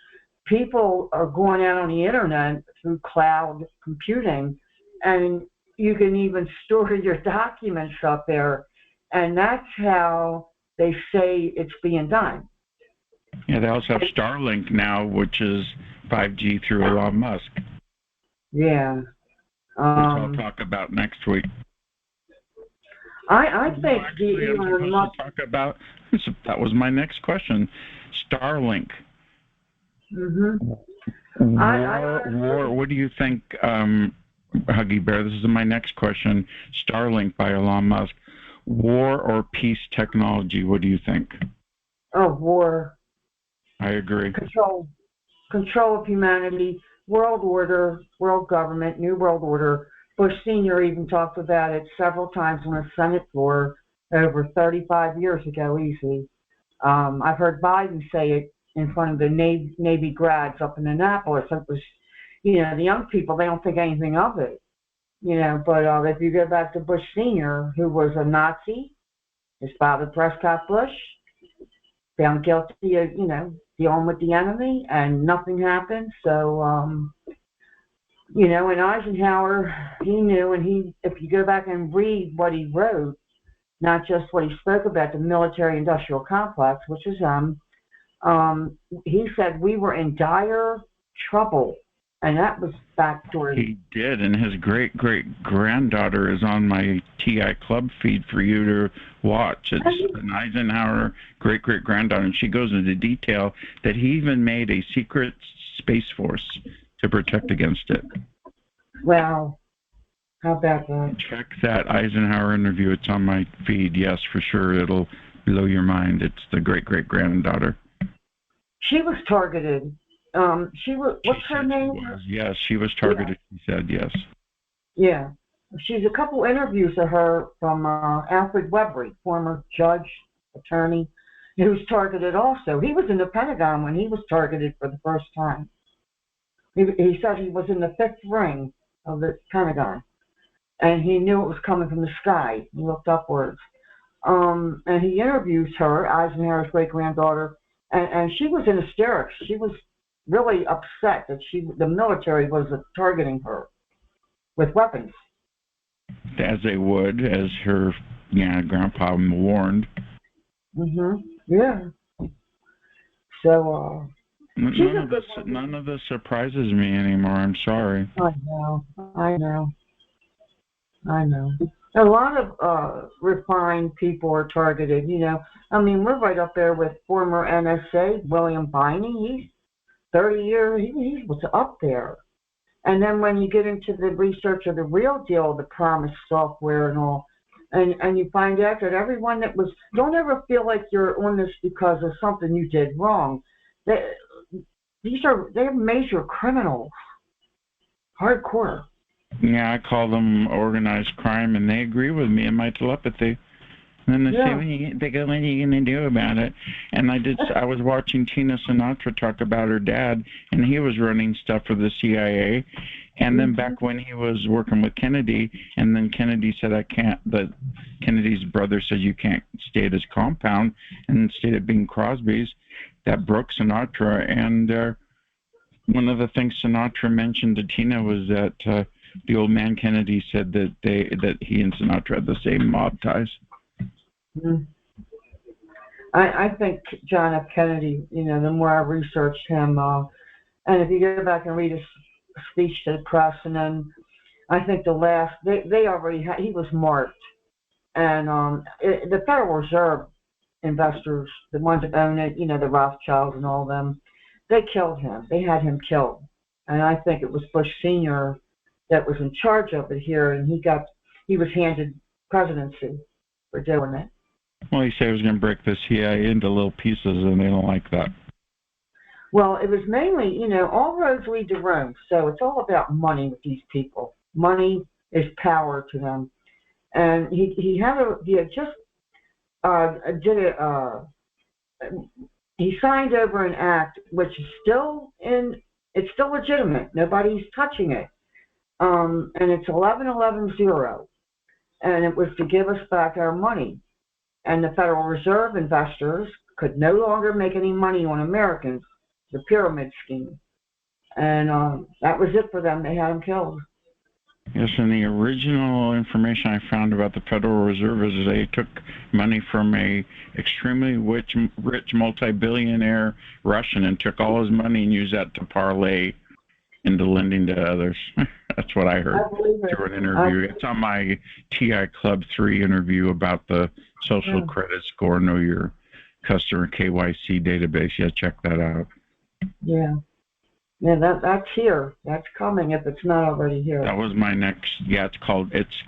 People are going out on the internet through cloud computing, and you can even store your documents up there. And that's how they say it's being done. Yeah, they also have Starlink now, which is 5G through Elon Musk. Yeah. Which I'll talk about next week. I think Elon Musk. Talk about. That was my next question. Starlink. What do you think, Huggy Bear? This is my next question. Starlink by Elon Musk. War or peace technology? What do you think? Oh, war. I agree. Control of humanity, world order, world government, new world order. Bush Sr. even talked about it several times on the Senate floor over 35 years ago, easy. I've heard Biden say it in front of the Navy grads up in Annapolis. It was, the young people, they don't think anything of it. But if you go back to Bush Sr., who was a Nazi, his father Prescott Bush, found guilty of, dealing with the enemy, and nothing happened. So, and Eisenhower, he knew, and if you go back and read what he wrote, not just what he spoke about, the military-industrial complex, which is he said we were in dire trouble, and that was back towards. He did, and his great-great-granddaughter is on my TI Club feed for you to watch. It's an Eisenhower great-great-granddaughter, and she goes into detail that he even made a secret space force to protect against it. Wow. How about that? Check that Eisenhower interview. It's on my feed. Yes, for sure. It'll blow your mind. It's the great-great-granddaughter. She was targeted. What's her name? Yes, she was targeted. Yeah. She said yes. Yeah. She's a couple interviews of her from Alfred Webley, former judge, attorney, who was targeted also. He was in the Pentagon when he was targeted for the first time. He said he was in the fifth ring of the Pentagon, and he knew it was coming from the sky. He looked upwards. And he interviews her, Eisenhower's great-granddaughter, and she was in hysterics. She was really upset that the military was targeting her with weapons. As they would, as her grandpa warned. Yeah. So none of this surprises me anymore. I'm sorry. I know. A lot of refined people are targeted. We're right up there with former NSA William Biney. He's 30 years. He was up there. And then when you get into the research of the real deal, the promise software and all, and you find out that everyone that was, don't ever feel like you're on this because of something you did wrong. They're major criminals, hardcore. Yeah, I call them organized crime, and they agree with me in my telepathy. And then they say, they go, what are you going to do about it? And I was watching Tina Sinatra talk about her dad, and he was running stuff for the CIA. And then back when he was working with Kennedy, and then Kennedy said, Kennedy's brother said, you can't stay at his compound, and stayed at Bing Crosby's. That broke Sinatra. And one of the things Sinatra mentioned to Tina was that the old man Kennedy said that he and Sinatra had the same mob ties. I think John F. Kennedy, the more I researched him, and if you go back and read his speech to the press, and then I think the last, they already had, he was marked. And the Federal Reserve investors, the ones that own it, the Rothschilds and all of them, they killed him. They had him killed. And I think it was Bush Sr. that was in charge of it here, and he was handed presidency for doing it. Well, he said he was going to break the CIA into little pieces, and they don't like that. Well, it was mainly, all roads lead to Rome, so it's all about money with these people. Money is power to them. And he signed over an act which is it's still legitimate. Nobody's touching it. And it's 11-11-0. And it was to give us back our money. And the Federal Reserve investors could no longer make any money on Americans, the pyramid scheme. And that was it for them. They had them killed. Yes, and the original information I found about the Federal Reserve is they took money from a extremely rich multi-billionaire Russian and took all his money and used that to parlay into lending to others. That's what I heard through an interview. It's on my TI Club 3 interview about the social credit score, Know Your Customer KYC database. Yeah, check that out. Yeah. Yeah, that's here. That's coming if it's not already here. That was my next. Yeah,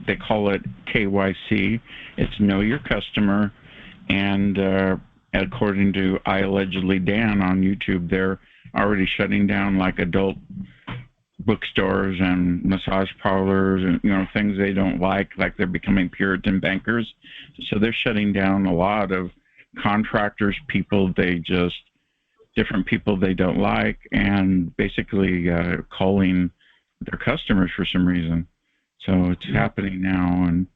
they call it KYC. It's Know Your Customer, and according to I Allegedly Dan on YouTube, they're already shutting down like adult bookstores and massage parlors and things they don't like they're becoming Puritan bankers. So they're shutting down a lot of contractors, different people they don't like, and basically calling their customers for some reason. So it's happening now, and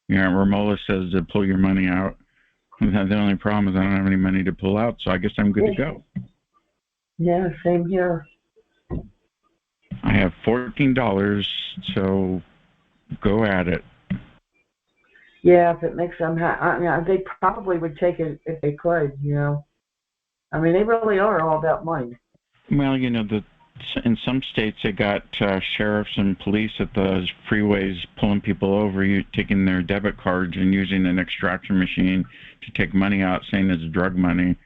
Romola says to pull your money out. The only problem is I don't have any money to pull out, so I guess I'm good to go. Yeah, same here. I have $14, so go at it. Yeah, if it makes them happy. They probably would take it if they could, I mean, they really are all about money. Well, in some states they got sheriffs and police at the freeways pulling people over, taking their debit cards and using an extraction machine to take money out, saying it's drug money,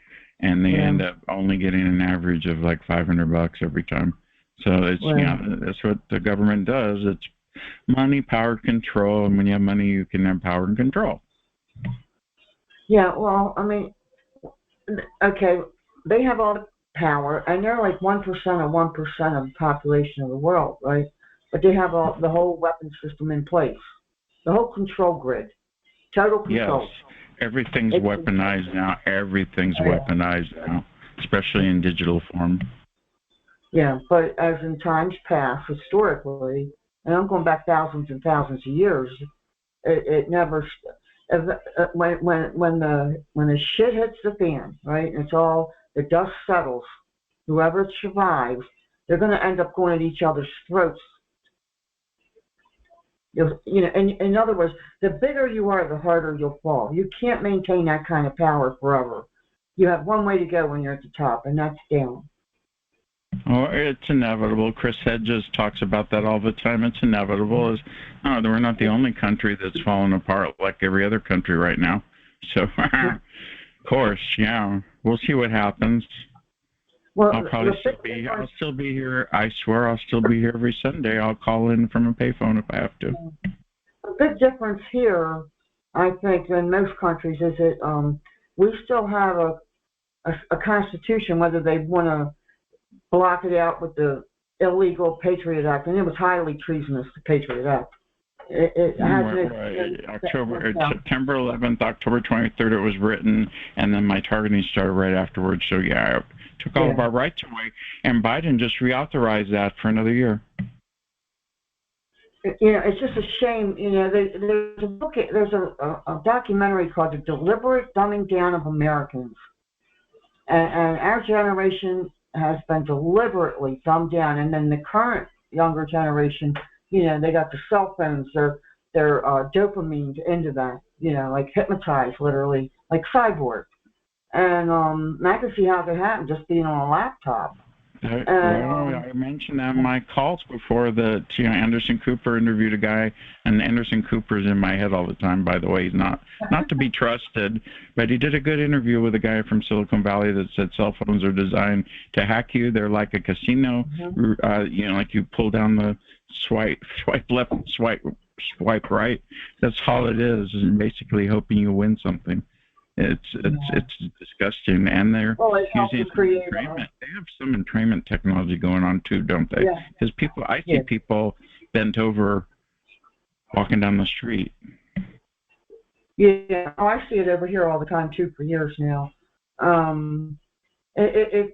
and they end up only getting an average of like $500 every time. So it's that's what the government does. It's money, power, control, and when you have money, you can have power and control. Yeah, well, I mean, okay, they have all the power, and they're like 1% of 1% of the population of the world, right? But they have the whole weapon system in place, the whole control grid, total control. Yes, everything's weaponized now. Everything's weaponized now, especially in digital form. Yeah, but as in times past, historically, and I'm going back thousands and thousands of years, it never. When the shit hits the fan, right? And the dust settles. Whoever survives, they're going to end up going at each other's throats. In other words, the bigger you are, the harder you'll fall. You can't maintain that kind of power forever. You have one way to go when you're at the top, and that's down. Oh, it's inevitable. Chris Hedges talks about that all the time. It's inevitable. We're not the only country that's fallen apart like every other country right now. So, of course, yeah, we'll see what happens. Well, I'll still be here. I swear I'll still be here every Sunday. I'll call in from a payphone if I have to. The big difference here, I think, in most countries is that we still have a constitution, whether they want to block it out with the illegal Patriot Act, and it was highly treasonous, the Patriot Act. It has September 11th, October 23rd, it was written, and then my targeting started right afterwards. So yeah, I took all of our rights away, and Biden just reauthorized that for another year. It's just a shame. There's a book, there's a documentary called "The Deliberate Dumbing Down of Americans," and our generation has been deliberately dumbed down, and then the current younger generation, they got the cell phones, they're dopamine into that, like hypnotized, literally, like cyborg. And I can see how it could happen just being on a laptop. I mentioned that in my calls before that Anderson Cooper interviewed a guy, and Anderson Cooper's in my head all the time, by the way. He's not to be trusted, but he did a good interview with a guy from Silicon Valley that said cell phones are designed to hack you. They're like a casino, like you pull down the swipe left, swipe right. That's all it is basically hoping you win something. It's disgusting, and they're using entrainment. They have some entrainment technology going on too, don't they? Because I see people bent over walking down the street. Yeah, I see it over here all the time too for years now. They're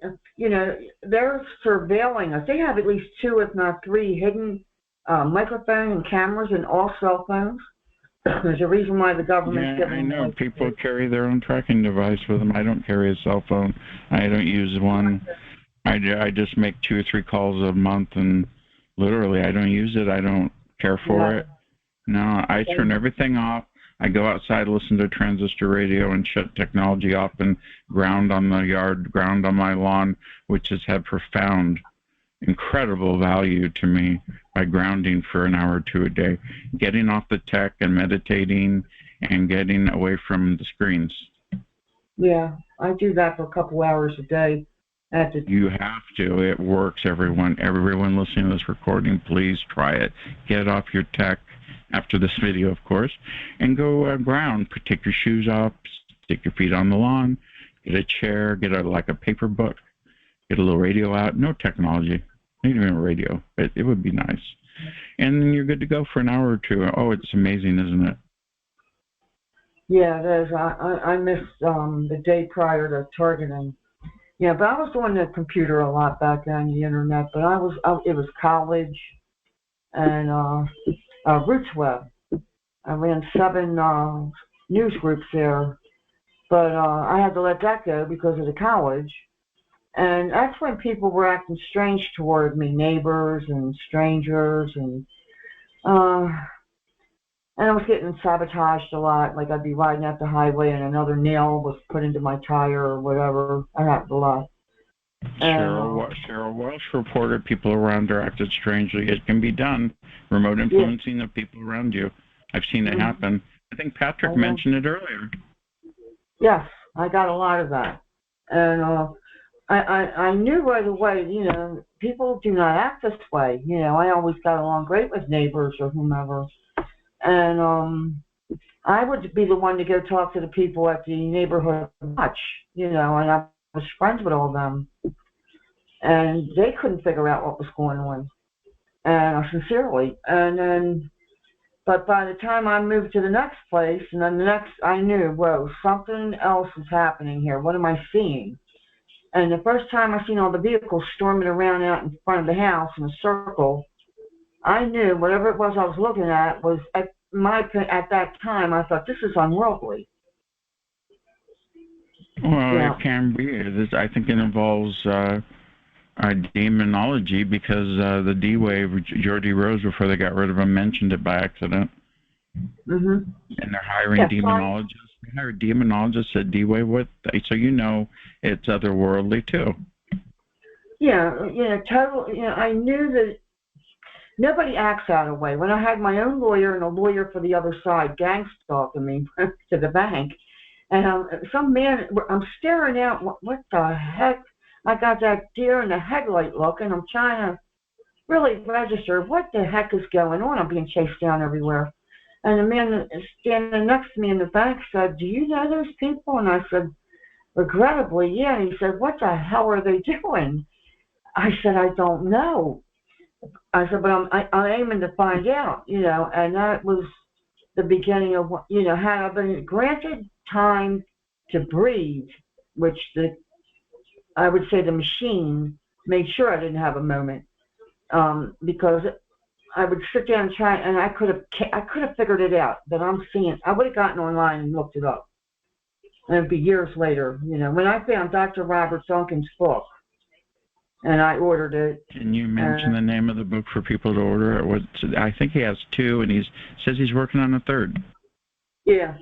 surveilling us. They have at least 2, if not 3, hidden microphone and cameras in all cell phones. There's a reason why the government's giving. I know people carry their own tracking device with them. I don't carry a cell phone. I don't use one. I just make 2 or 3 calls a month, and literally I don't use it. I don't care for it. No, I turn everything off. I go outside, listen to transistor radio, and shut technology off and ground on the yard, ground on my lawn, which has had profound, incredible value to me by grounding for an hour or 2 a day, getting off the tech and meditating and getting away from the screens. Yeah, I do that for a couple hours a day. You have to. It works, everyone. Everyone listening to this recording, please try it. Get off your tech after this video, of course, and go ground. Take your shoes off, stick your feet on the lawn, get a chair, get a paper book, get a little radio out. No technology. Not even a radio, but it would be nice. And then you're good to go for an hour or 2. Oh, it's amazing, isn't it? Yeah, it is. I missed the day prior to targeting. Yeah, but I was doing the computer a lot back then, the internet. But it was college and Roots Web. I ran 7 news groups there. But I had to let that go because of the college. And that's when people were acting strange toward me, neighbors and strangers, uh, and I was getting sabotaged a lot. Like I'd be riding up the highway and another nail was put into my tire or whatever. That happened a lot. Cheryl Welsh reported people around her acted strangely. It can be done. Remote influencing of people around you. I've seen it happen. I think Patrick mentioned it earlier. Yes, I got a lot of that. And I knew right away, people do not act this way. I always got along great with neighbors or whomever. And I would be the one to go talk to the people at the neighborhood watch, and I was friends with all of them. And they couldn't figure out what was going on. And sincerely. But by the time I moved to the next place, and then the next, I knew, whoa, something else is happening here. What am I seeing? And the first time I seen all the vehicles storming around out in front of the house in a circle, I knew whatever it was I was looking at was, at that time, I thought, this is unworldly. Well, it can be. I think it involves demonology because the D-Wave, Geordie Rose, before they got rid of him, mentioned it by accident. Mm-hmm. And they're hiring demonologists. They hire demonologists at D-Wave so it's otherworldly too. Yeah, totally. I knew that nobody acts that way. When I had my own lawyer and a lawyer for the other side gang stalking me to the bank, and some man, I'm staring out, what the heck? I got that deer in the headlight look, and I'm trying to really register what the heck is going on. I'm being chased down everywhere. And the man standing next to me in the bank said, do you know those people? And I said, regrettably, yeah. And he said, what the hell are they doing? I said, I don't know. I said, but I'm aiming to find out, and that was the beginning of what, had I been granted time to breathe, which I would say the machine made sure I didn't have a moment, because I would sit down and try, and I could have figured it out that I'm seeing. I would have gotten online and looked it up, and it'd be years later, when I found Dr. Robert Duncan's book, and I ordered it. Can you mention the name of the book for people to order it? I think he has 2, and he says he's working on a 3rd. Yeah,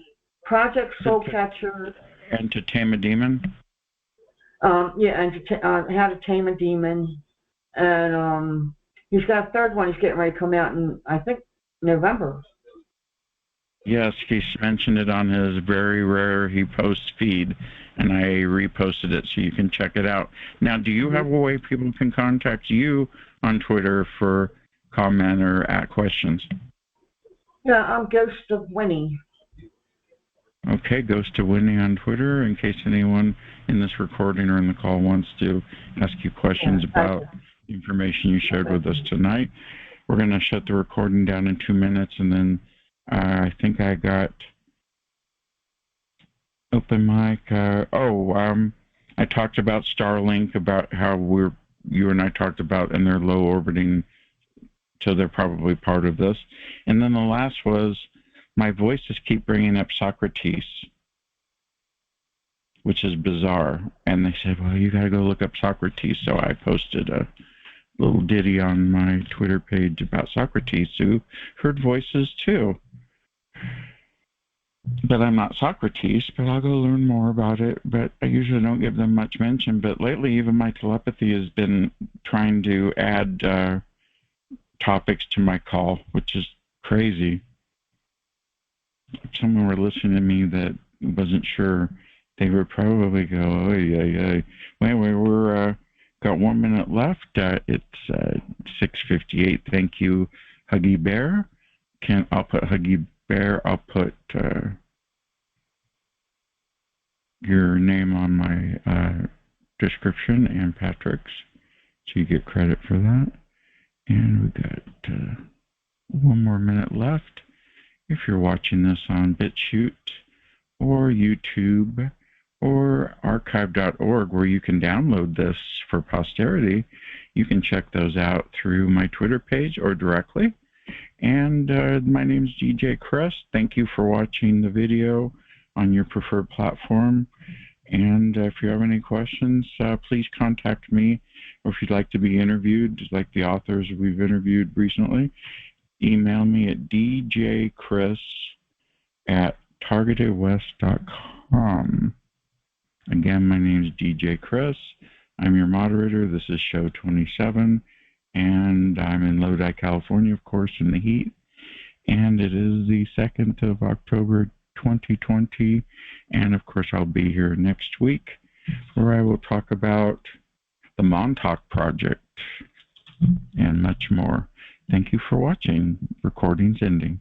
Project Soul Catcher. And To Tame a Demon. Yeah, and How to Tame a Demon, and he's got a 3rd one. He's getting ready to come out in, I think, November. Yes, he mentioned it on his very rare he posts feed, and I reposted it so you can check it out. Now, do you have a way people can contact you on Twitter for comment or questions? Yeah, I'm Ghost of Winnie. Okay, Ghost of Winnie on Twitter, in case anyone in this recording or in the call wants to ask you questions about the information you shared with us tonight. We're going to shut the recording down in 2 minutes, and then I think I got open mic. I talked about Starlink, about how you and I talked about, and they're low orbiting, so they're probably part of this. And then the last was, my voices keep bringing up Socrates, which is bizarre. And they said, well, you got to go look up Socrates. So I posted a little ditty on my Twitter page about Socrates, who heard voices too. But I'm not Socrates, but I'll go learn more about it. But I usually don't give them much mention. But lately, even my telepathy has been trying to add topics to my call, which is crazy. If someone were listening to me that wasn't sure, they would probably go, oh, yeah. Anyway, we're got 1 minute left. It's 6:58. Thank you, Huggy Bear. I'll put Huggy Bear. I'll put your name on my description and Patrick's, so you get credit for that. And we got 1 more minute left. If you're watching this on BitChute or YouTube or archive.org, where you can download this for posterity, you can check those out through my Twitter page or directly. And my name's DJ Crest. Thank you for watching the video. on your preferred platform. And if you have any questions, please contact me. Or if you'd like to be interviewed, just like the authors we've interviewed recently, email me at djchris@targetedwest.com. Again, my name is DJ Chris. I'm your moderator. This is show 27, and I'm in Lodi, California, of course, in the heat. And it is the 2nd of October, 2020. And of course, I'll be here next week where I will talk about the Montauk Project and much more. Thank you for watching. Recording's ending.